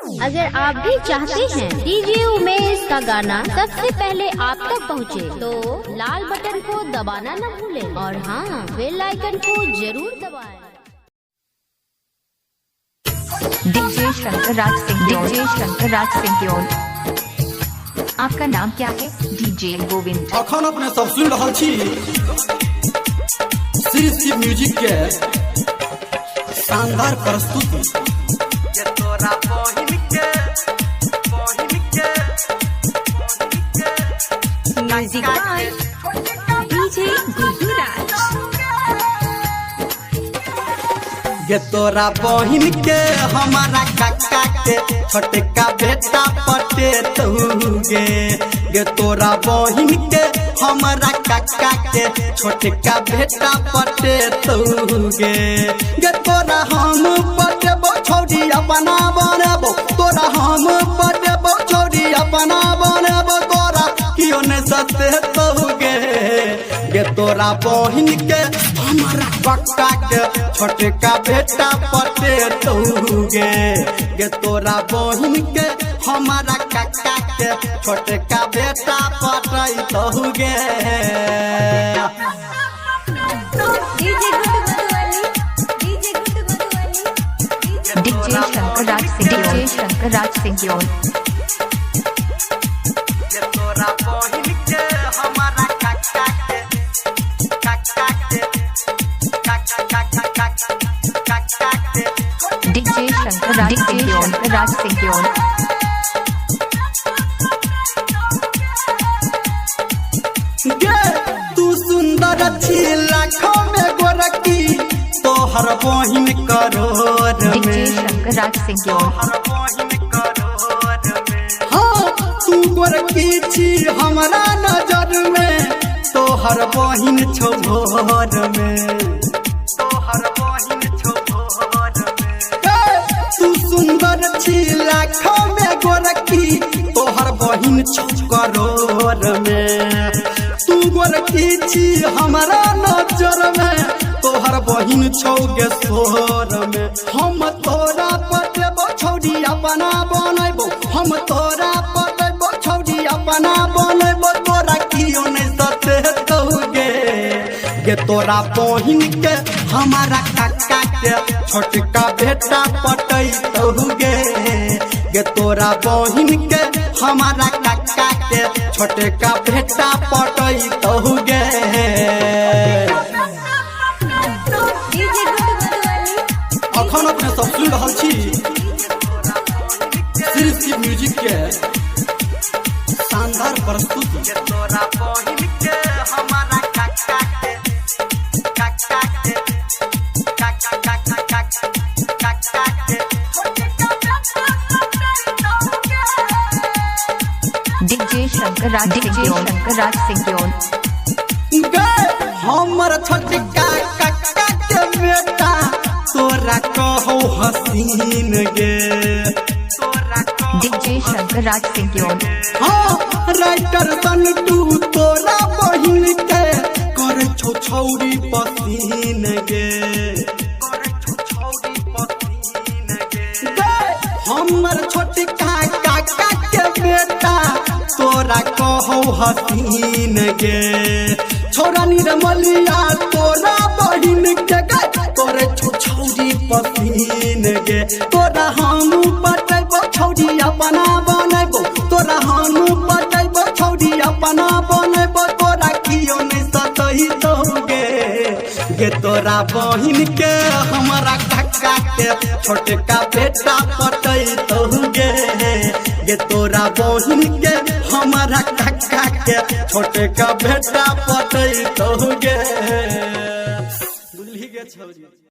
अगर आप भी चाहते हैं डीजे उमेश का गाना सबसे पहले आप तक पहुंचे, तो लाल बटन को दबाना न भूलें और हाँ, बेल आइकन को जरूर दबाएं। डीजे शंकरराज सिंह की ओर। आपका नाम क्या है? डीजे गोविंद। अखन अपने सब सुन रहा छी श्री शिव म्यूजिक के शानदार प्रस्तुति। Music by DJ Gururaj. गे तोरा बहिन के हमारा काका के छोटका बेटा पटे तूगे। गे तोरा बहिन के हमारा काका के छोटका बेटा पटे तूगे। गे तोरा हम पटेबो छौड़ी अपना बनबो, तोरा हम पटेबो छौड़ी अपना बनबो, तोरा कियो ने सते तूगे। गे तोरा बहिन के हमारा काका के छोटका बेटा पटे तूगे। गे तोरा बहिन के हमारा काका के छोटका बेटा पटे तूगे। डीजे शंकरराज सिंह की ओर। डीजे शंकरराज सिंह की ओर। तू सुंदर छी लाखों में गोरकी, तोहर बहिन करोड़ में। डीजे शंकरराज सिंह की ओर। हाँ तू गोरकी छी हमारा नजर में, तोहर बहिन छौ भोर में। तू सुंदर छी लाखों में गोरकी, तोहर बहिन छौ करोड़ में। तू गोरकी छी हमारा नजर में, तोहर बहिन छौ गे सोर में। हम तोरा पटेबो छौड़ी अपना बनैबो, हम तोरा पटेबो छौड़ी अपना बनैबो, तोरा कियो नहीं सते तौगे। गे तोरा बहिन के हमारा काका के छोटका बेटा पटै तौगे। गे तोरा बहिन के हमारा काका के छोटका बेटा पटै तौगे। अखन अपने सब सुन रहा छी श्री शिव म्यूजिक के शानदार प्रस्तुति। डीजे शंकरराज सिंह की ओर। हमर छोटका काका के बेटा तोरा कहो हसीन गे। डीजे शंकरराज सिंह की ओर। हाँ राइटर संटू तोरा बहिन के कर छौ छौड़ी पसीन गे। हमर छोटका काका के बेटा तोरा कहो हसीन गे। छोरा निर्मलिया तोरा बहिन के तोरे छौ छौड़ी पसीन गे। तोरा हम पटेबो छौड़ी अपना बनैबो, तोरा हम पटेबो छौड़ी अपना बनैबो, तोरा कियो नहीं सतही तौगे। गे तोरा बहिन के हमारा काका के छोटका बेटा पटै तौगे। गे तोरा बहिन के हमारा काका के छोटका बेटा पटै तौगे। बुझली गे छौरी।